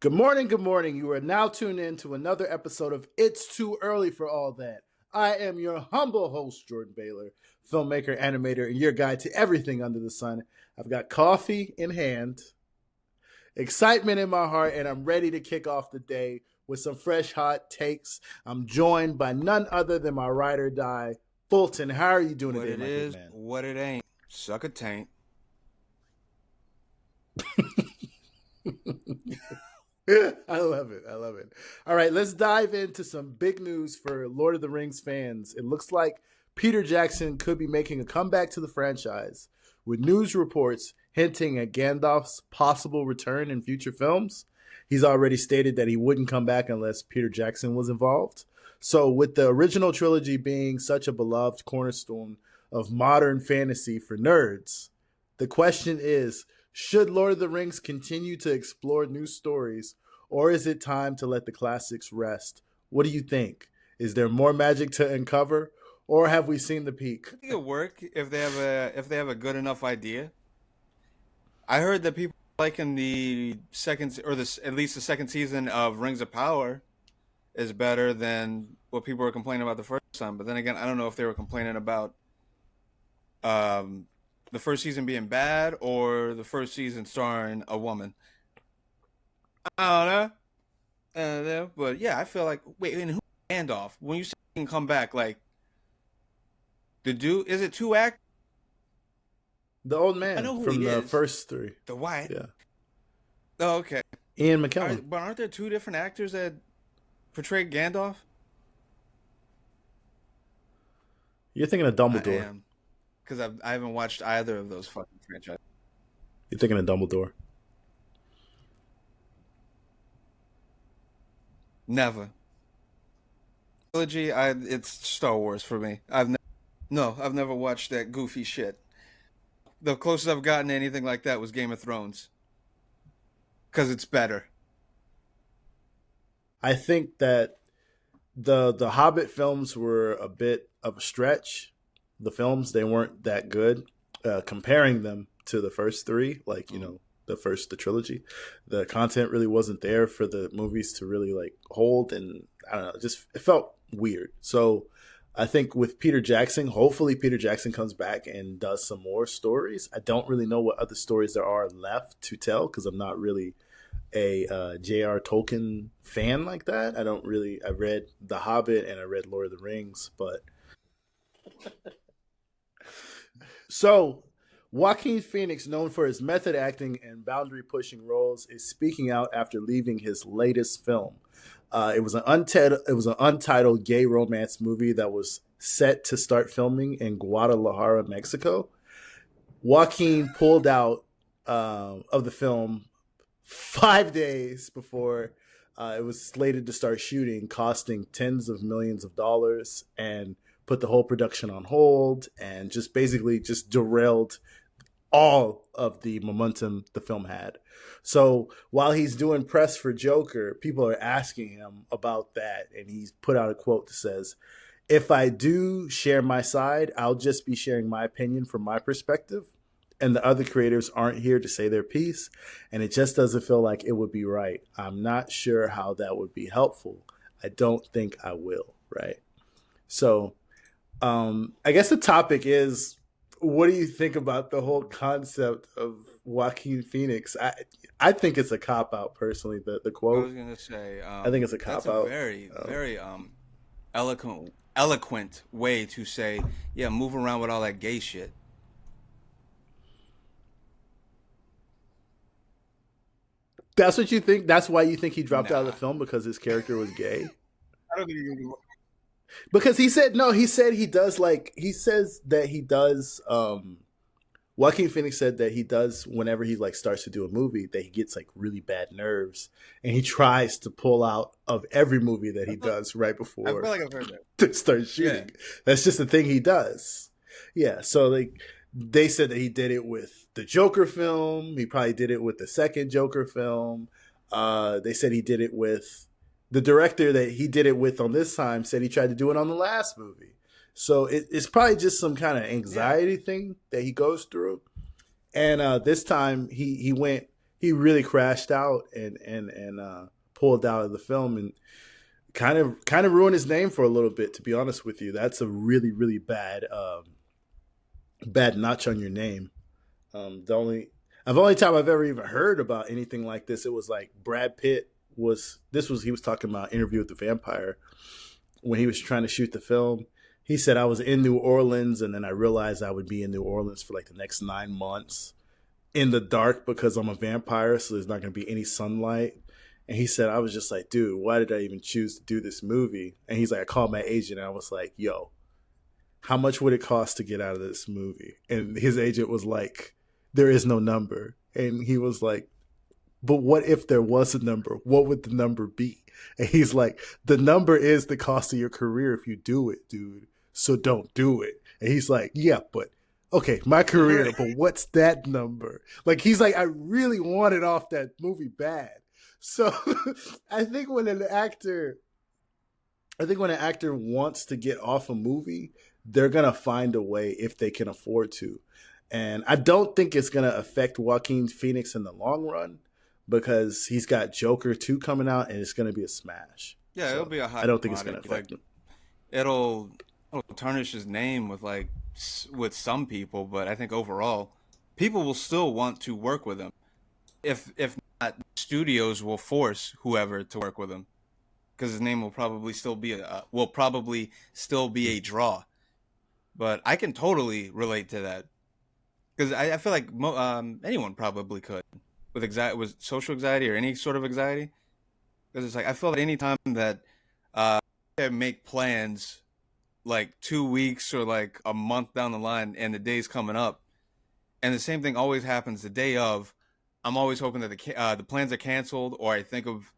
Good morning, good morning. You are now tuned in to another episode of It's Too Early for All That. I am your humble host, Jordan Baylor, filmmaker, animator, and your guide to everything under the sun. I've got coffee in hand, excitement in my heart, and I'm ready to kick off the day with some fresh, hot takes. I'm joined by none other than my ride or die, Fulton. How are you doing What today, it my is, good man? what it ain't. Suck a taint. I love it. I love it. All right, let's dive into some big news for Lord of the Rings fans. It looks like Peter Jackson could be making a comeback to the franchise, with news reports hinting at Gandalf's possible return in future films. He's already stated that he wouldn't come back unless Peter Jackson was involved. So, with the original trilogy being such a beloved cornerstone of modern fantasy for nerds, the question is, should Lord of the Rings continue to explore new stories, or is it time to let the classics rest? What do you think? Is there more magic to uncover, or have we seen the peak? I think it'll work if they have a good enough idea. I heard that people liking the second or at least the second season of Rings of Power is better than what people were complaining about the first time. But then again, I don't know if they were complaining about the first season being bad or the first season starring a woman. I don't know. But yeah, I feel like and who Gandalf? When you say he can come back, like the dude, is it two actors? The old I man know who from he the is. first three. The white. Yeah. Oh, okay. Ian McKellen. But aren't there two different actors that portray Gandalf? You're thinking of I Dumbledore. am. Because I haven't watched either of those fucking franchises. You're thinking of Dumbledore. Never. Trilogy, it's Star Wars for me. I've never watched that goofy shit. The closest I've gotten to anything like that was Game of Thrones. Because it's better. I think that the Hobbit films were a bit of a stretch. The films, they weren't that good. Comparing them to the first three, like, the trilogy, the content really wasn't there for the movies to really like hold, and I don't know, it felt weird. So I think with Peter Jackson, hopefully Peter Jackson comes back and does some more stories. I don't really know what other stories there are left to tell because I'm not really a J.R. Tolkien fan like that. I read The Hobbit and I read Lord of the Rings, but so Joaquin Phoenix, known for his method acting and boundary pushing roles, is speaking out after leaving his latest film. It was an untitled gay romance movie that was set to start filming in Guadalajara, Mexico. Joaquin pulled out of the film 5 days before it was slated to start shooting, costing tens of millions of dollars, and put the whole production on hold, and just basically just derailed all of the momentum the film had. So while he's doing press for Joker, people are asking him about that, and he's put out a quote that says, "If I do share my side, I'll just be sharing my opinion from my perspective, and the other creators aren't here to say their piece, and it just doesn't feel like it would be right. I'm not sure how that would be helpful. I don't think I will," right? So I guess the topic is, what do you think about the whole concept of Joaquin Phoenix? I think it's a cop out, personally. The quote. I was gonna say. I think it's a cop out. Very eloquent way to say, yeah, move around with all that gay shit. That's what you think? That's why you think he dropped out of the film, because his character was gay? I don't think you. Because he said he does, like, he says that he does Joaquin Phoenix said that he does, whenever he like starts to do a movie, that he gets like really bad nerves, and he tries to pull out of every movie that he does right before I feel like I've heard that. to start shooting. Yeah. That's just the thing he does. Yeah, so like they said that he did it with the Joker film. He probably did it with the second Joker film. They said he did it with the director that he did it with on this time, said he tried to do it on the last movie. So it's probably just some kind of anxiety thing that he goes through. And this time he went he really crashed out and pulled out of the film and kind of ruined his name for a little bit. To be honest with you, that's a really really bad notch on your name. The only time I've ever even heard about anything like this, it was like Brad Pitt he was talking about Interview with the Vampire when he was trying to shoot the film. He said, I was in New Orleans and then I realized I would be in New Orleans for like the next 9 months in the dark because I'm a vampire, so there's not going to be any sunlight. And he said, I was just like, dude, why did I even choose to do this movie? And he's like, I called my agent and I was like, yo, how much would it cost to get out of this movie? And his agent was like, there is no number. And he was like, but what if there was a number? What would the number be? And he's like, the number is the cost of your career if you do it, dude. So don't do it. And he's like, yeah, but okay, my career, but what's that number? Like, he's like, I really wanted off that movie bad. So I think when an actor wants to get off a movie, they're going to find a way if they can afford to. And I don't think it's going to affect Joaquin Phoenix in the long run because he's got Joker 2 coming out and it's going to be a smash. Yeah, So it'll be a hot. I don't think it's going to affect him. It'll tarnish his name with some people, but I think overall, people will still want to work with him. If not, studios will force whoever to work with him because his name will probably still be a draw. But I can totally relate to that because I feel like anyone probably could with social anxiety or any sort of anxiety. Because it's like I feel like anytime that I make plans like 2 weeks or like a month down the line and the day's coming up, and the same thing always happens the day of. I'm always hoping that the plans are canceled, or I think of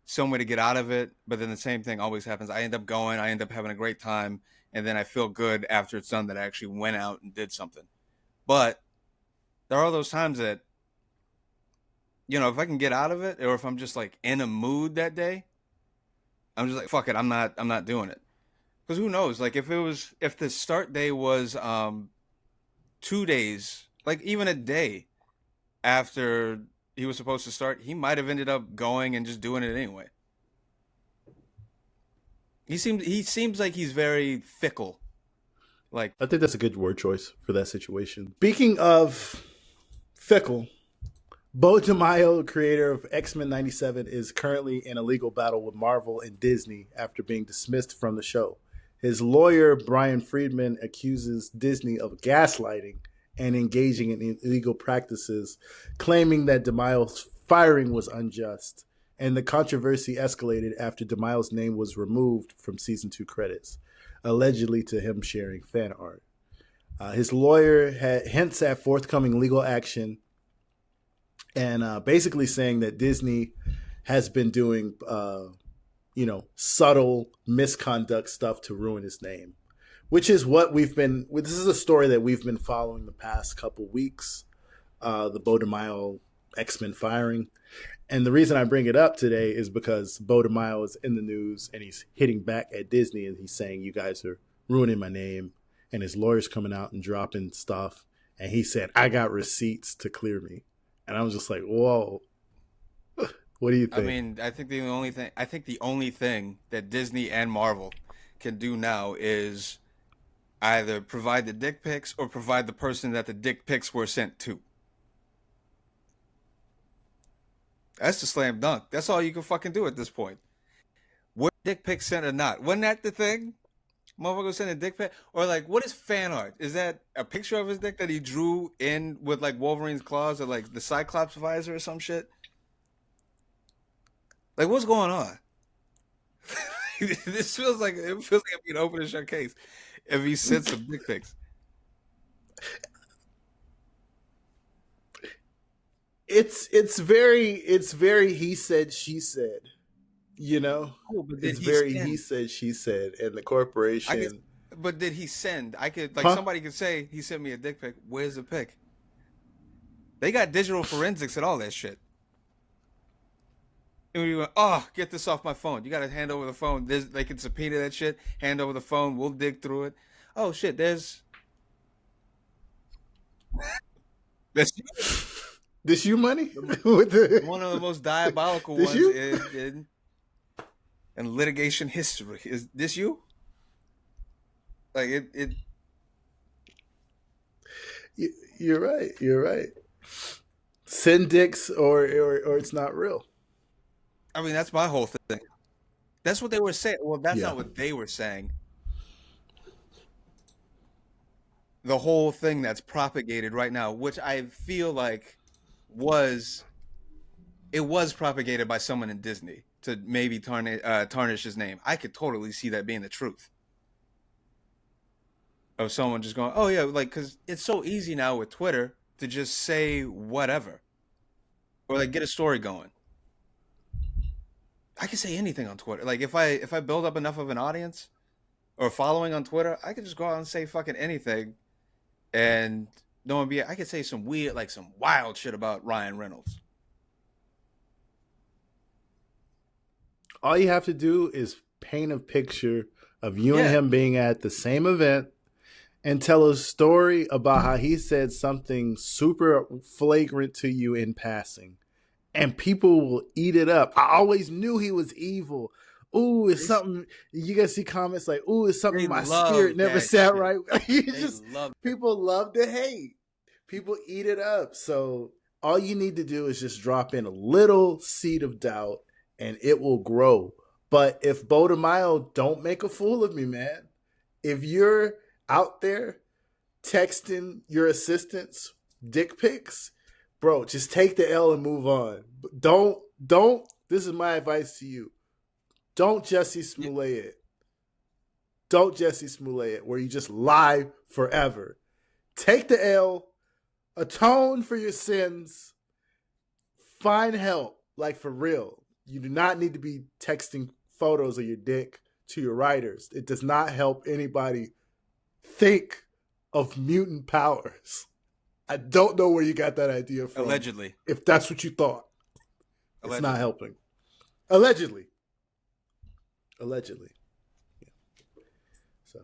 some way to get out of it. But then the same thing always happens. I end up going, I end up having a great time, and then I feel good after it's done that I actually went out and did something. But there are those times that, if I can get out of it, or if I'm just like in a mood that day, I'm just like, fuck it, I'm not doing it. Because who knows? Like if the start day was 2 days, like even a day after he was supposed to start, he might have ended up going and just doing it anyway. He seems like he's very fickle. Like, I think that's a good word choice for that situation. Speaking of fickle, Beau DeMayo, creator of X-Men 97, is currently in a legal battle with Marvel and Disney after being dismissed from the show. His lawyer, Brian Friedman, accuses Disney of gaslighting and engaging in illegal practices, claiming that DeMayo's firing was unjust. And the controversy escalated after DeMayo's name was removed from season 2 credits, allegedly to him sharing fan art. His lawyer hints at forthcoming legal action and basically saying that Disney has been doing, subtle misconduct stuff to ruin his name, which is what this is a story that we've been following the past couple weeks, the Beau DeMayo X-Men firing. And the reason I bring it up today is because Beau DeMayo is in the news and he's hitting back at Disney and he's saying, you guys are ruining my name. And his lawyer's coming out and dropping stuff. And he said, I got receipts to clear me. And I was just like, whoa. What do you think? I mean, I think the only thing that Disney and Marvel can do now is either provide the dick pics or provide the person that the dick pics were sent to. That's the slam dunk. That's all you can fucking do at this point. Were dick pics sent or not? Wasn't that the thing? Motherfucker sent a dick pic? Or like, what is fan art? Is that a picture of his dick that he drew in with like Wolverine's claws or like the Cyclops visor or some shit? Like, what's going on? It feels like it'd be an open and shut case if he sent some dick pics. It's very he said she said, it's very he said she said, and the corporation. But did he send? Somebody could say he sent me a dick pic. Where's the pic? They got digital forensics and all that shit. And we went, get this off my phone. You got to hand over the phone. They can subpoena that shit. Hand over the phone. We'll dig through it. Oh shit, that's you. This you money? With the, One of the most diabolical this ones you? in litigation history. Is this you? Like it. You're right. You're right. Send dicks or it's not real. I mean, that's my whole thing. That's what they were saying. Well, that's Yeah. not what they were saying. The whole thing that's propagated right now, which I feel like was propagated by someone in Disney to maybe tarnish his name. I could totally see that being the truth of someone just going, "Oh yeah," like because it's so easy now with Twitter to just say whatever or like get a story going. I can say anything on Twitter. Like if I build up enough of an audience or following on Twitter, I could just go out and say fucking anything, and no one be. I could say some weird, like some wild shit about Ryan Reynolds. All you have to do is paint a picture of you and Yeah, him being at the same event and tell a story about how he said something super flagrant to you in passing. And people will eat it up. I always knew he was evil. Ooh, it's something you guys see comments like, ooh, it's something my spirit never sat right. People love to hate. People eat it up. So all you need to do is just drop in a little seed of doubt and it will grow. But if Beau DeMayo, don't make a fool of me, man. If you're out there texting your assistants dick pics, bro, just take the L and move on. Don't, this is my advice to you. Don't Jussie Smollett it. Don't Jussie Smollett it, where you just lie forever. Take the L, atone for your sins, find help, like for real. You do not need to be texting photos of your dick to your writers. It does not help anybody think of mutant powers. I don't know where you got that idea from. Allegedly. If that's what you thought. Allegedly. It's not helping. Allegedly. Yeah. So,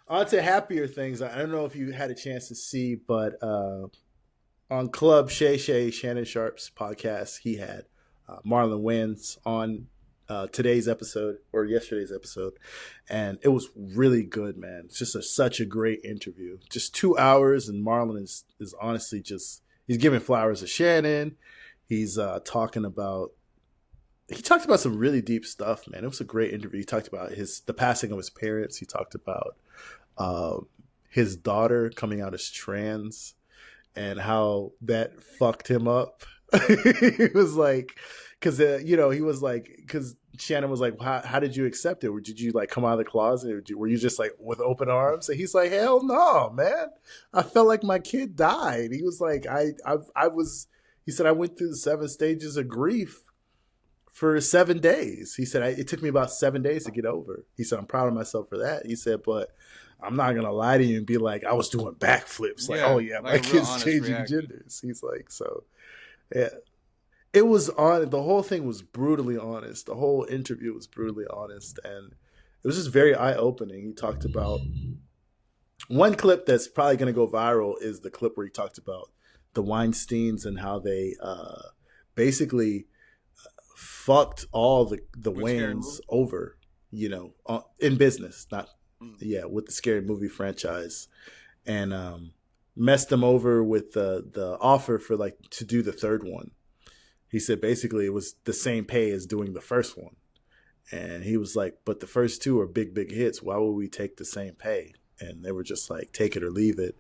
on to happier things. I don't know if you had a chance to see, but on Club Shay, Shannon Sharp's podcast, he had Marlon Wayans on today's episode or yesterday's episode, and it was really good, man. It's just such a great interview. Just 2 hours, and Marlon is honestly just, he's giving flowers to Shannon. He's talked about some really deep stuff, man. It was a great interview. He talked about the passing of his parents. He talked about his daughter coming out as trans and how that fucked him up. He was like, because he was like, because Shannon was like, how did you accept it? Or did you like come out of the closet? Or were you just like with open arms? And he's like, hell no, man. I felt like my kid died. He was like, he said, I went through the 7 stages of grief for 7 days. He said, it took me about 7 days to get over. He said, I'm proud of myself for that. He said, but I'm not going to lie to you and be like, I was doing backflips. Like, oh yeah, my kid's changing genders. He's like, so yeah. It was the whole thing was brutally honest. The whole interview was brutally honest. And it was just very eye-opening. He talked about one clip that's probably going to go viral is the clip where he talked about the Weinsteins and how they basically fucked all the Wayans over, in business, with the Scary Movie franchise, and messed them over with the offer for like to do the third one. He said basically it was the same pay as doing the first one. And he was like, but the first 2 are big, big hits. Why would we take the same pay? And they were just like, take it or leave it.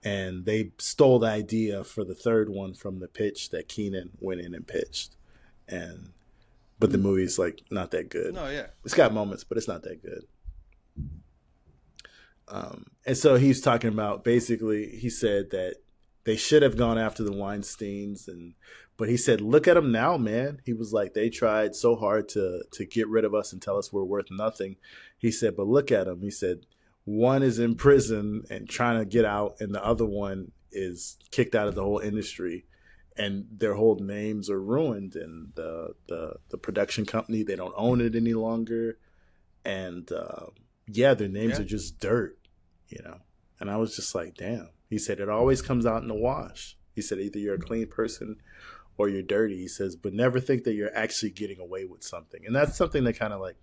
And they stole the idea for the third one from the pitch that Keenan went in and pitched. But the movie's like not that good. No, yeah. It's got moments, but it's not that good. And so he's talking about, basically, he said that they should have gone after the Weinsteins, but he said, look at them now, man. He was like, they tried so hard to get rid of us and tell us we're worth nothing. He said, but look at them. He said, one is in prison and trying to get out, and the other one is kicked out of the whole industry, and their whole names are ruined. And the production company, they don't own it any longer. And their names are just dirt, And I was just like, damn. He said, it always comes out in the wash. He said either you're a clean person or you're dirty. He says, but never think that you're actually getting away with something. And that's something that kind of like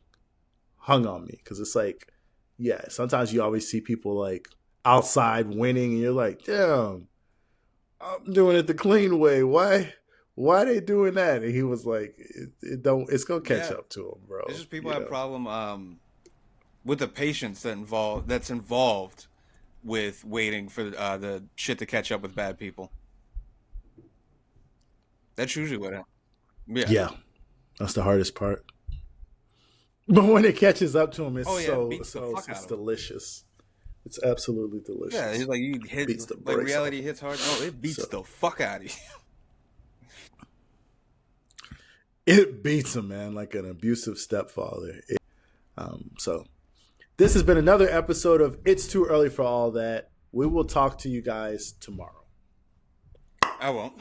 hung on me, because it's like, yeah, sometimes you always see people like outside winning and you're like, damn, I'm doing it the clean way. Why they doing that? And he was like, it's gonna catch up to him, bro. It's just people have a problem with the patience that's involved with waiting for the shit to catch up with bad people. That's usually what happens. Yeah, that's the hardest part. But when it catches up to him, it's it's delicious. It's absolutely delicious. Yeah, it's like you hit like reality hits hard. Oh, it beats the fuck out of you. It beats him, man, like an abusive stepfather. So this has been another episode of It's Too Early for All That. We will talk to you guys tomorrow. I won't.